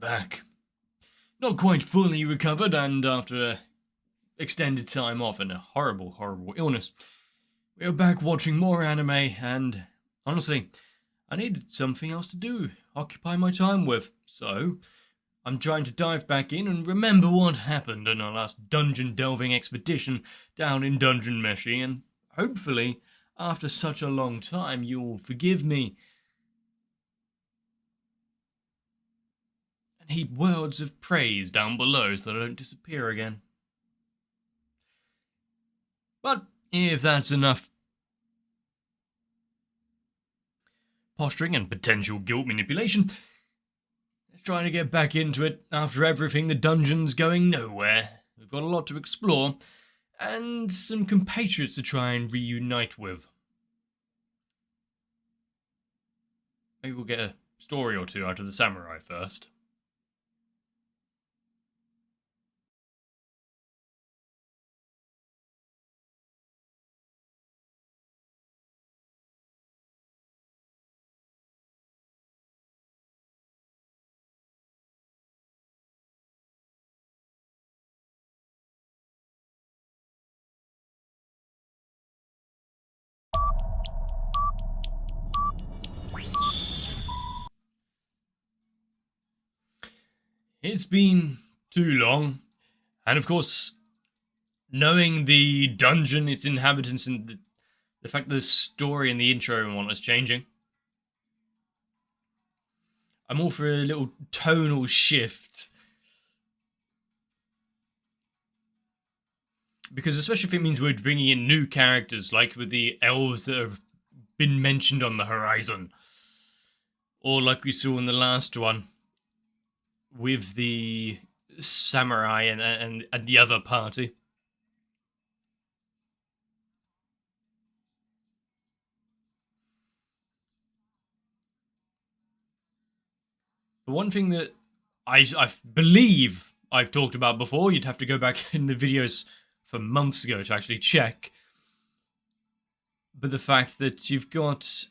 back. Not quite fully recovered, and after extended time off and a horrible, horrible illness, we are back watching more anime, and honestly, I needed something else to do, occupy my time with, so I'm trying to dive back in and remember what happened in our last dungeon delving expedition down in Dungeon Meshi, and hopefully, after such a long time, you'll forgive me and heap words of praise down below so that I don't disappear again. But if that's enough posturing and potential guilt manipulation, let's try to get back into it. After everything, the dungeon's going nowhere. We've got a lot to explore, and some compatriots to try and reunite with. Maybe we'll get a story or two out of the samurai first. It's been too long, and of course, knowing the dungeon, its inhabitants, and the fact that the story and the intro and whatnot is changing, I'm all for a little tonal shift. Because especially if it means we're bringing in new characters, like with the elves that have been mentioned on the horizon. Or like we saw in the last one, with the samurai and the other party. The one thing that I believe I've talked about before, you'd have to go back in the videos from months ago to actually check, but the fact that you've got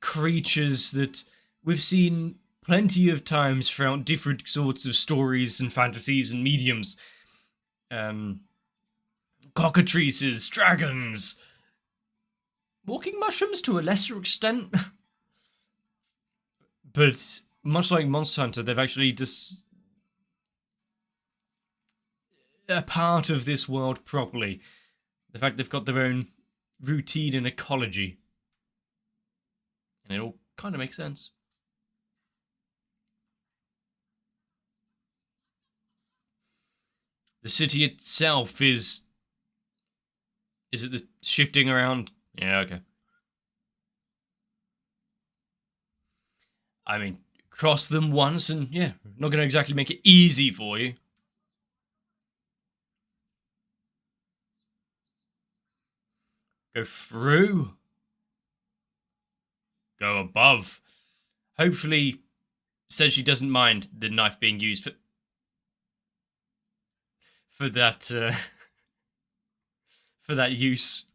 creatures that we've seen plenty of times throughout different sorts of stories and fantasies and mediums. Cockatrices, dragons, walking mushrooms to a lesser extent. But much like Monster Hunter, they've actually just a part of this world properly. The fact they've got their own routine and ecology. And it all kind of makes sense. The city itself is it the shifting around? Yeah, okay. I mean, cross them once and yeah, not going to exactly make it easy for you. Go through. Go above. Hopefully, says she doesn't mind the knife being used for that for that use.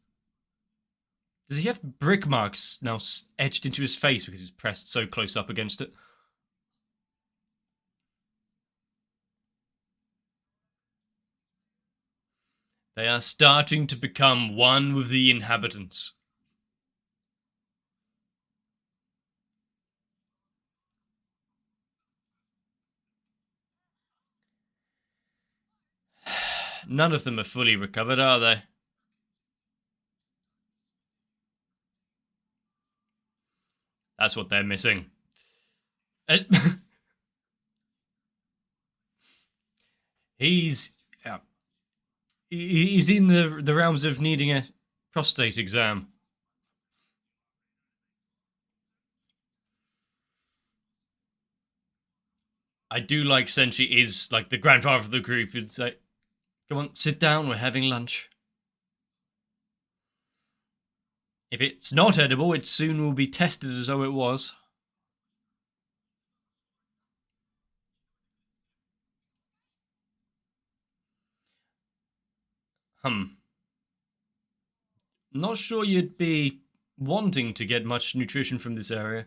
Does he have brick marks now etched into his face because he's pressed so close up against it? They are starting to become one with the inhabitants. None of them are fully recovered, are they? That's what they're missing. He's in the realms of needing a prostate exam. I do like Senshi is like the grandfather of the group. It's like, come on, sit down, we're having lunch. If it's not edible, it soon will be tested as though it was. Not sure you'd be wanting to get much nutrition from this area.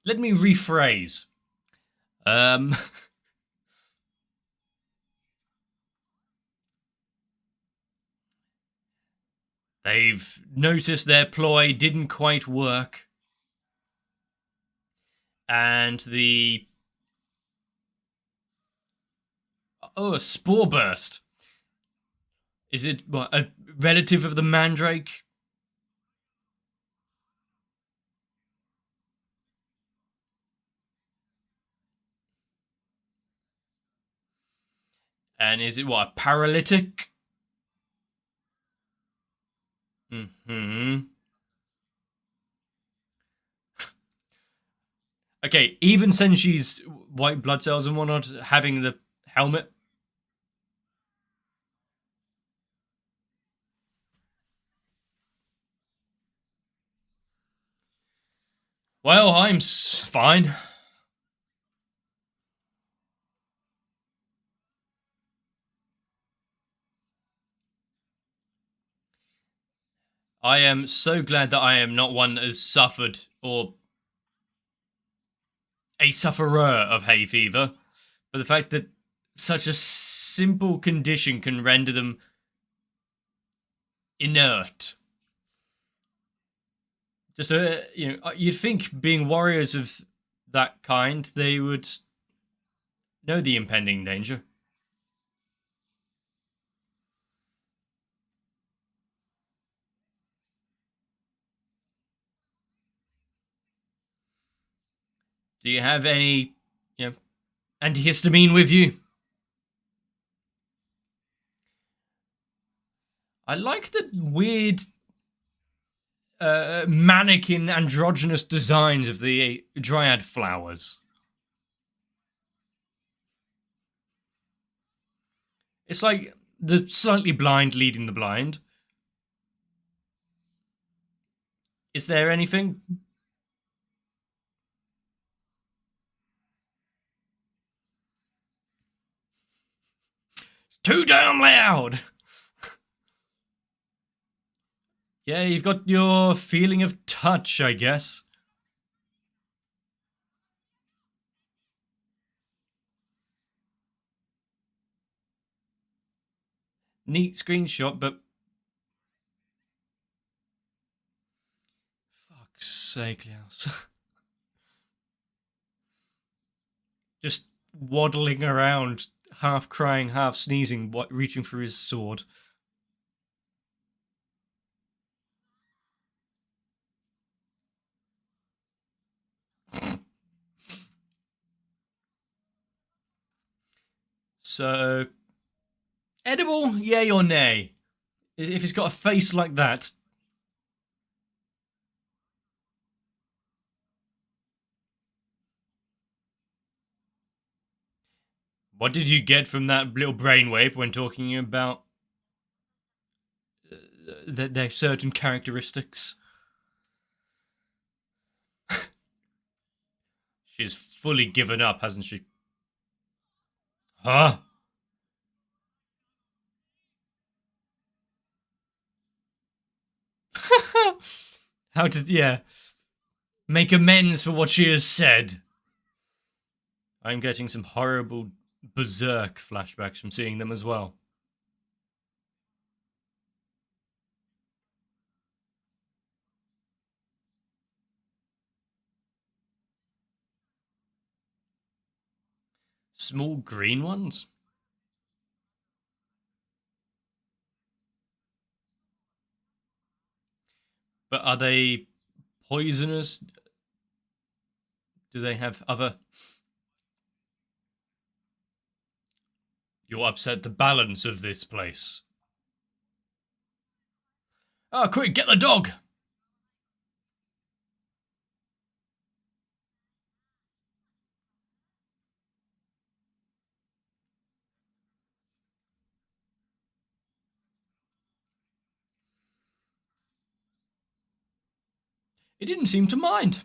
Let me rephrase. They've noticed their ploy didn't quite work. And the... Oh, a spore burst. Is it what, a relative of the mandrake? And is it what, a paralytic? Hmm. Okay, even since she's white blood cells and whatnot, having the helmet. Well, I'm fine. I am so glad that I am not one that has suffered or a sufferer of hay fever. But the fact that such a simple condition can render them inert. Just you'd think being warriors of that kind, they would know the impending danger. Do you have any, antihistamine with you? I like the weird mannequin androgynous designs of the dryad flowers. It's like the slightly blind leading the blind. Is there anything? It's too damn loud! Yeah, you've got your feeling of touch, I guess. Neat screenshot, but fuck's sake, Klaus. Just waddling around, half crying, half sneezing, reaching for his sword. So, edible, yay or nay? If it's got a face like that. What did you get from that little brainwave when talking about their certain characteristics? She's fully given up, hasn't she? Huh? How to, make amends for what she has said. I'm getting some horrible berserk flashbacks from seeing them as well. Small green ones? But are they poisonous? Do they have other... You'll upset the balance of this place. Oh, quick, get the dog! It didn't seem to mind.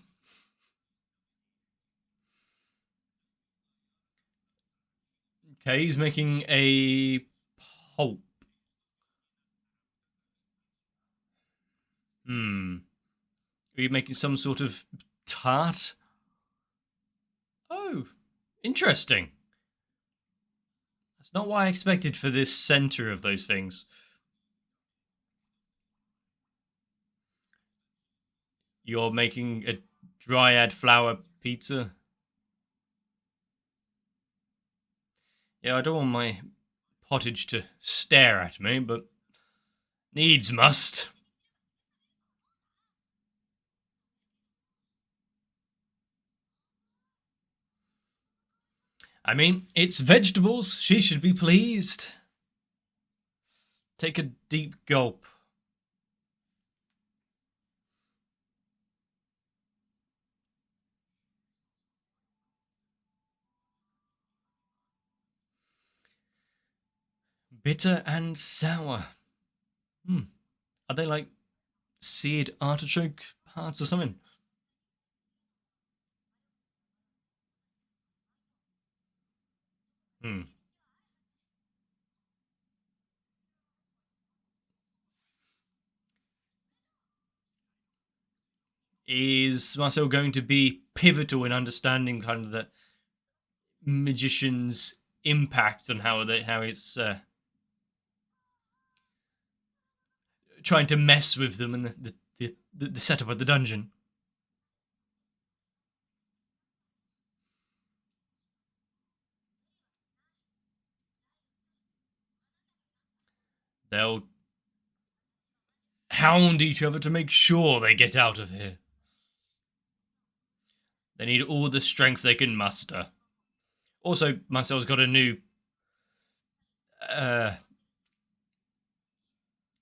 Okay, he's making a pulp. Are you making some sort of tart? Interesting. That's not what I expected for this center of those things. You're making a dryad flour pizza? Yeah, I don't want my pottage to stare at me, but needs must. I mean, it's vegetables. She should be pleased. Take a deep gulp. Bitter and sour. Are they like seared artichoke hearts or something? Hmm. Is Marcel going to be pivotal in understanding kind of the magician's impact on how it's trying to mess with them and the setup of the dungeon? They'll hound each other to make sure they get out of here. They need all the strength they can muster. Also, Marcel's got a new uh,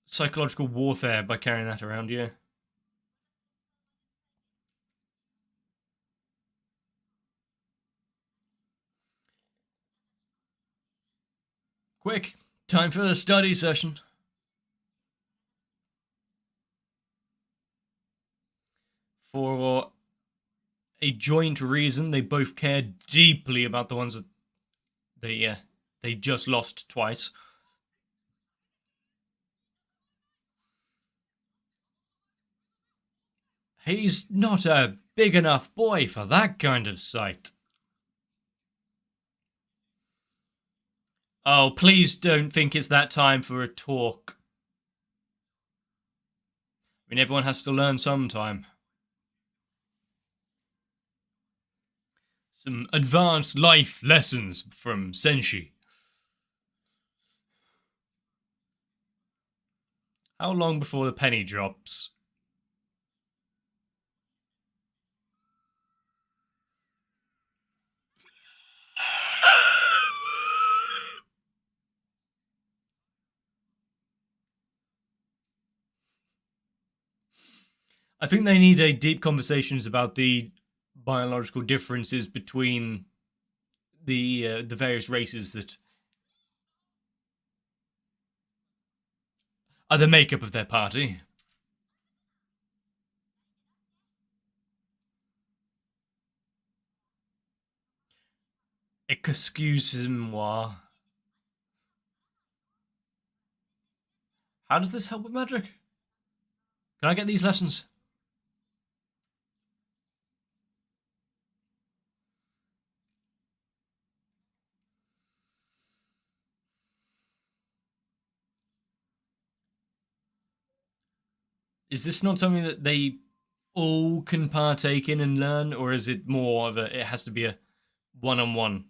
psychological warfare by carrying that around, yeah. Quick, time for a study session. For a joint reason, they both care deeply about the ones that they just lost twice. He's not a big enough boy for that kind of sight. Oh, please don't think it's that time for a talk. I mean, everyone has to learn sometime. Some advanced life lessons from Senshi. How long before the penny drops? I think they need a deep conversations about the biological differences between the various races that are the makeup of their party. Excuse-moi. How does this help with magic? Can I get these lessons? Is this not something that they all can partake in and learn, or is it more of a? It has to be a one-on-one.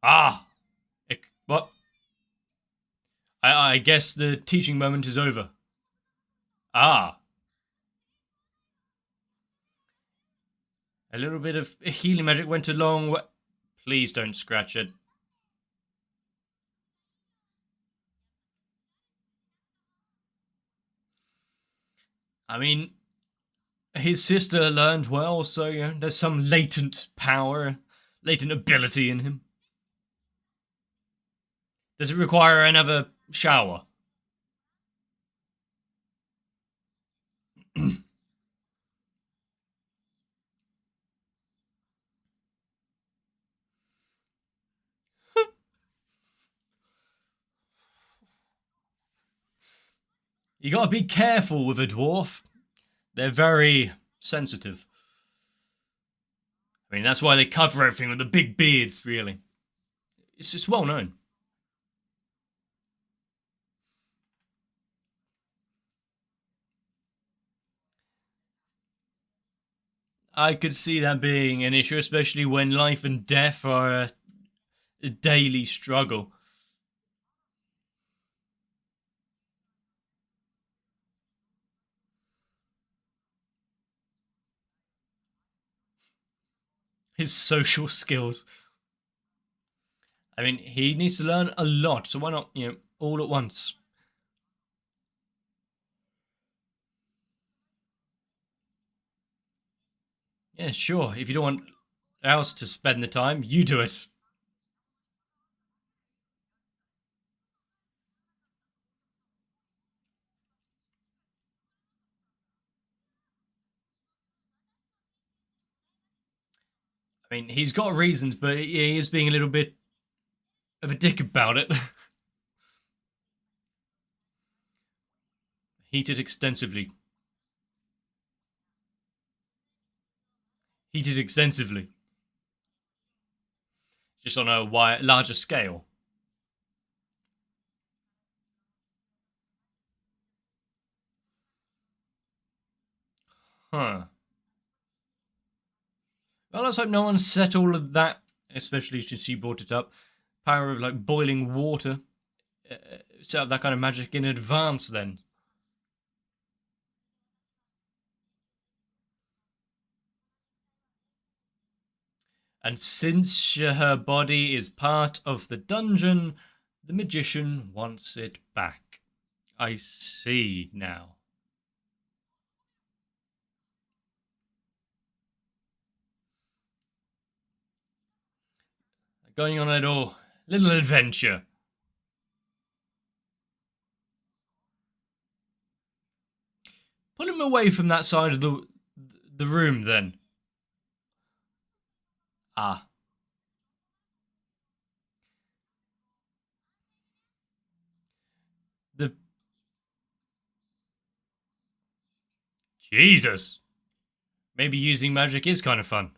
Ah, what? I guess the teaching moment is over. Ah, a little bit of healing magic went a long way. Please don't scratch it. I mean, his sister learned well, so there's some latent power, latent ability in him. Does it require another shower? You gotta be careful with a dwarf. They're very sensitive. I mean, that's why they cover everything with the big beards, really. It's just well known. I could see that being an issue, especially when life and death are a daily struggle. His social skills. I mean, he needs to learn a lot, so why not, all at once? Yeah, sure. If you don't want else to spend the time, you do it. I mean, he's got reasons, but he is being a little bit of a dick about it. Heated extensively. Heated extensively. Just on a larger scale. Huh. Well, let's hope no one set all of that, especially since she brought it up. Power of, like, boiling water. Set up that kind of magic in advance, then. And since her body is part of the dungeon, the magician wants it back. I see now. Going on a little adventure. Put him away from that side of the room, then. Ah. The Jesus. Maybe using magic is kind of fun.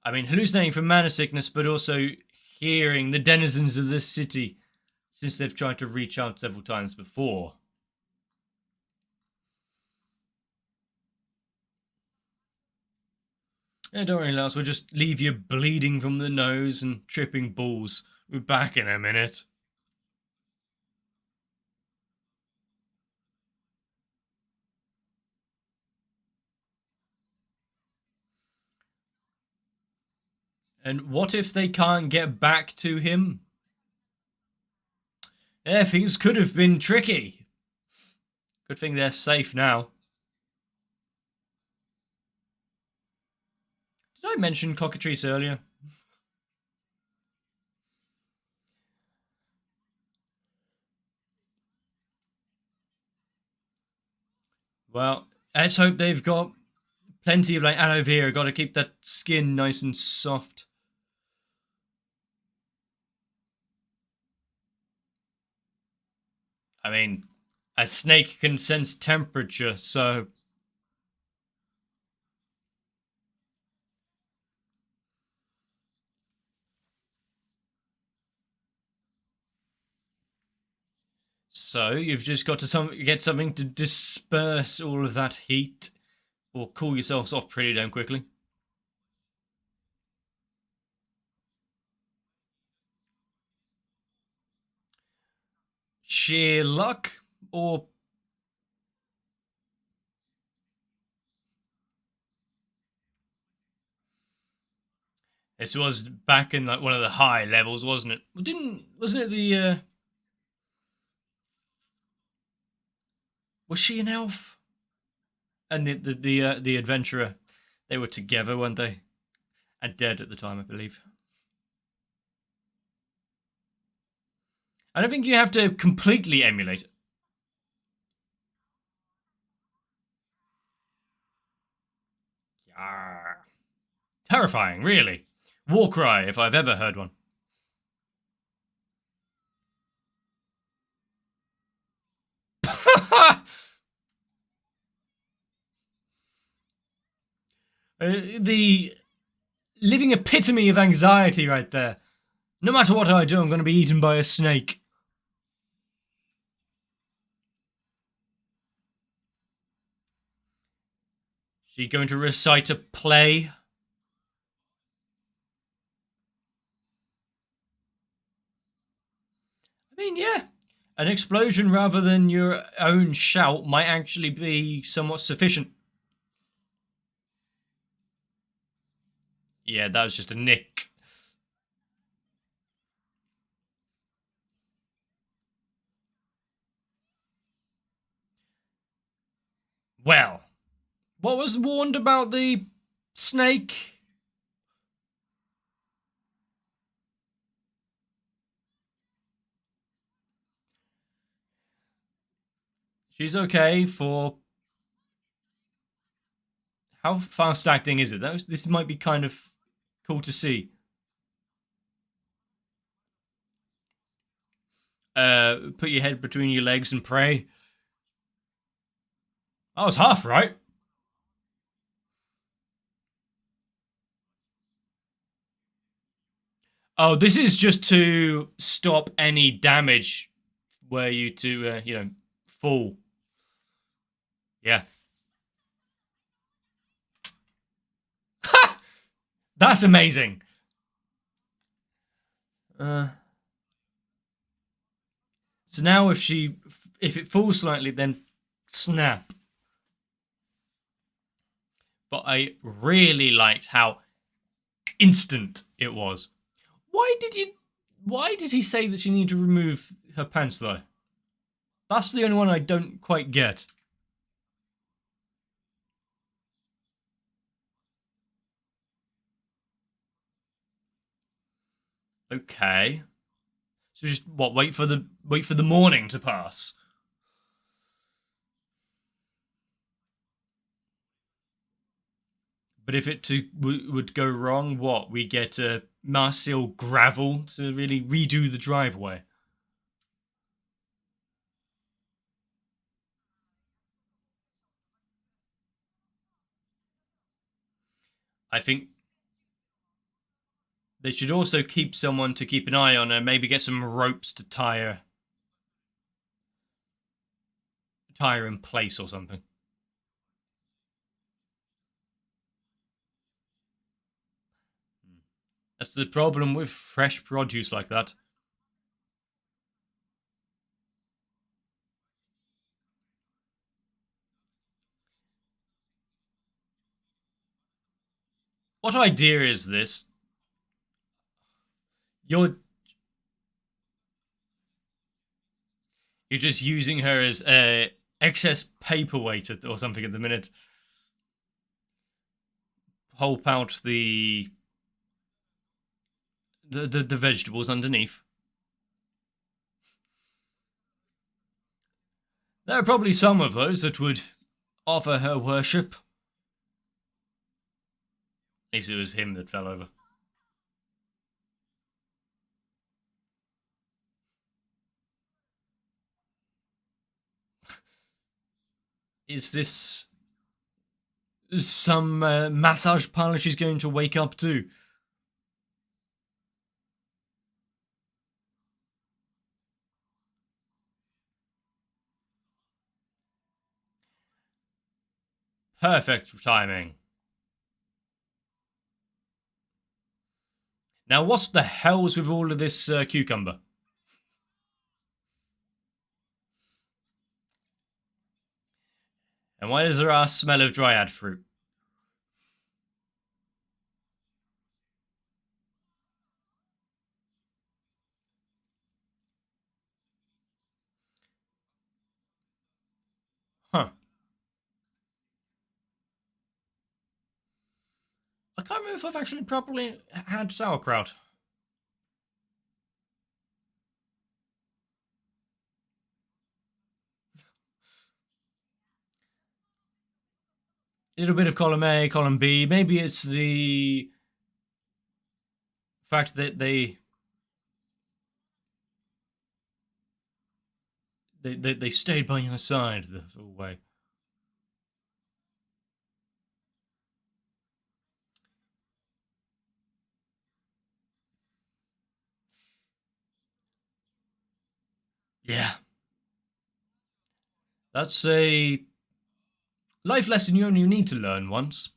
I mean, hallucinating from mana sickness, but also hearing the denizens of this city, since they've tried to reach out several times before. Yeah, don't worry, Lars. We'll just leave you bleeding from the nose and tripping balls. We're back in a minute. And what if they can't get back to him? Yeah, things could have been tricky. Good thing they're safe now. Did I mention cockatrice earlier? Well, let's hope they've got plenty of, like, aloe vera. Got to keep that skin nice and soft. I mean, a snake can sense temperature, so you've just got to get something to disperse all of that heat, or cool yourselves off pretty damn quickly. Sheer luck, or this was back in, like, one of the high levels, wasn't it? Wasn't it the was she an elf? And the adventurer, they were together, weren't they? And dead at the time, I believe. I don't think you have to completely emulate it. Yarr. Terrifying, really. War cry, if I've ever heard one. The living epitome of anxiety right there. No matter what I do, I'm going to be eaten by a snake. She going to recite a play? I mean, yeah. An explosion rather than your own shout might actually be somewhat sufficient. Yeah, that was just a nick. Well, what was warned about the snake? She's okay for... How fast acting is it? This might be kind of cool to see. Put your head between your legs and pray. I was half right. Oh, this is just to stop any damage were you to, fall. Yeah. Ha! That's amazing. So now if it falls slightly, then snap. But I really liked how instant it was. Why did he say that she needed to remove her pants though? That's the only one I don't quite get. Okay. So just what, wait for the morning to pass. But if it would go wrong, what? We get Marseille gravel to really redo the driveway. I think they should also keep someone to keep an eye on her, maybe get some ropes to tie her in place or something. That's the problem with fresh produce like that. What idea is this? You're just using her as excess paperweight or something at the minute. Pulp out the vegetables underneath. There are probably some of those that would offer her worship. At least it was him that fell over. Is this some massage parlor she's going to wake up to? Perfect timing. Now, what the hell's with all of this cucumber? And why does there a smell of dryad fruit? Huh. I can't remember if I've actually properly had sauerkraut. A little bit of column A, column B. Maybe it's the fact that They stayed by your side the full way. Yeah. That's a life lesson you only need to learn once.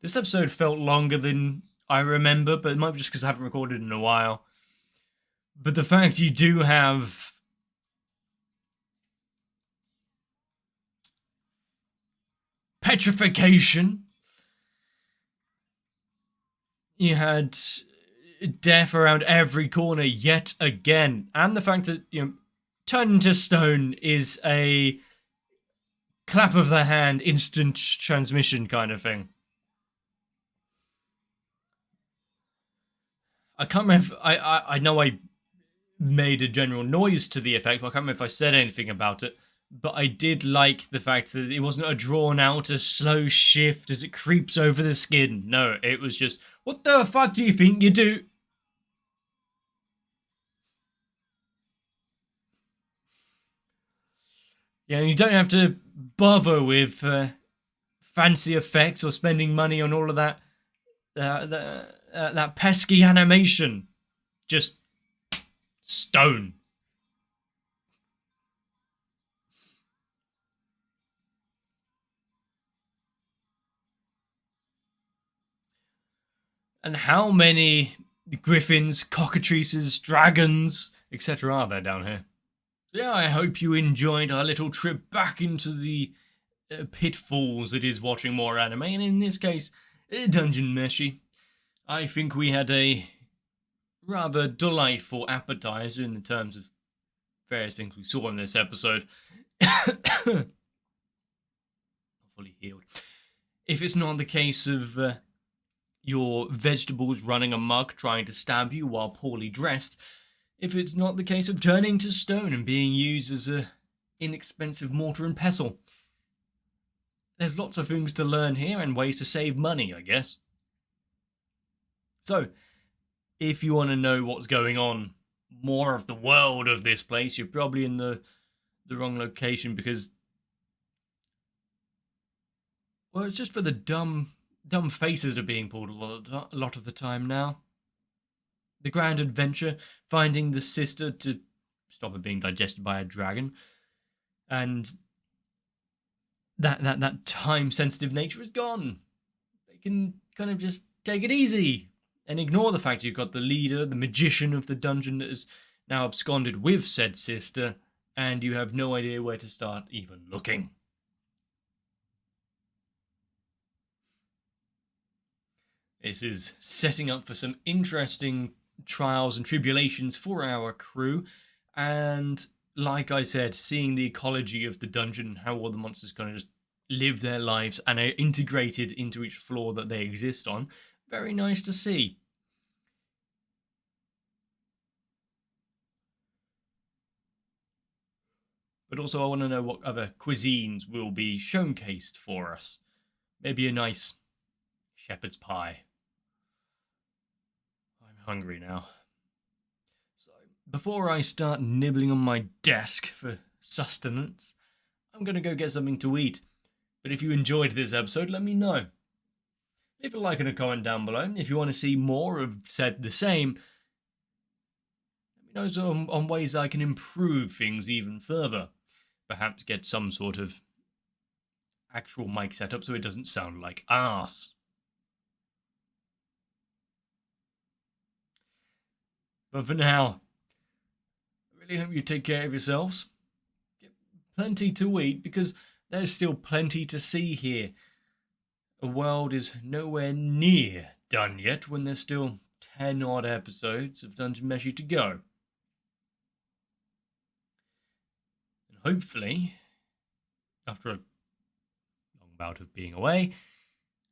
This episode felt longer than I remember, but it might be just because I haven't recorded in a while. But the fact you do have petrification, you had death around every corner yet again, and the fact that turning to stone is a clap of the hand, instant transmission kind of thing. I can't remember if I know I made a general noise to the effect, but I can't remember if I said anything about it. But I did like the fact that it wasn't a drawn out, a slow shift as it creeps over the skin. No, it was just, what the fuck do you think you do? Yeah, you don't have to bother with fancy effects or spending money on all of that that pesky animation. Just stone. And how many griffins, cockatrices, dragons, etc. are there down here? Yeah, I hope you enjoyed our little trip back into the pitfalls that is watching more anime, and in this case, Dungeon Meshi. I think we had a rather delightful appetizer in the terms of various things we saw in this episode. Fully healed. If it's not the case of your vegetables running amok trying to stab you while poorly dressed, if it's not the case of turning to stone and being used as a inexpensive mortar and pestle, there's lots of things to learn here and ways to save money, I guess. So, if you want to know what's going on, more of the world of this place, you're probably in the wrong location, because, well, it's just for the dumb faces that are being pulled a lot of the time now. The grand adventure, finding the sister to stop her being digested by a dragon, and that time-sensitive nature is gone. They can kind of just take it easy and ignore the fact you've got the leader, the magician of the dungeon that has now absconded with said sister, and you have no idea where to start even looking. This is setting up for some interesting trials and tribulations for our crew, and like I said, seeing the ecology of the dungeon, how all the monsters kind of just live their lives and are integrated into each floor that they exist on, very nice to see. But also I want to know what other cuisines will be showcased for us. Maybe a nice shepherd's pie. I'm hungry now. So before I start nibbling on my desk for sustenance, I'm going to go get something to eat. But if you enjoyed this episode, let me know. Leave a like and a comment down below. If you want to see more of said the same, let me know on ways I can improve things even further. Perhaps get some sort of actual mic setup so it doesn't sound like arse. But for now, I really hope you take care of yourselves. Get plenty to eat, because there's still plenty to see here. The world is nowhere near done yet when there's still 10 odd episodes of Dungeon Meshi to go. And hopefully, after a long bout of being away,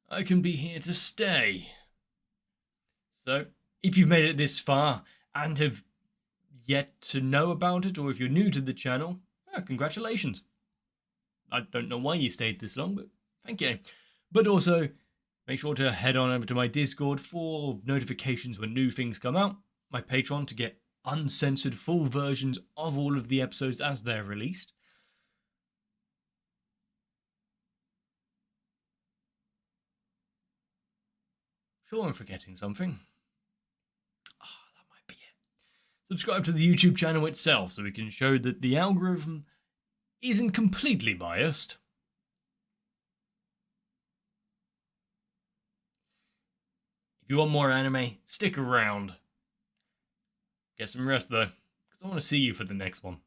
I can be here to stay. So, if you've made it this far and have yet to know about it, or if you're new to the channel, congratulations. I don't know why you stayed this long, but thank you. But also, Make sure to head on over to my Discord for notifications when new things come out, my Patreon to get uncensored full versions of all of the episodes as they're released. Sure, I'm forgetting something. That might be it. Subscribe to the YouTube channel itself so we can show that the algorithm isn't completely biased. If you want more anime, stick around. Get some rest though, because I want to see you for the next one.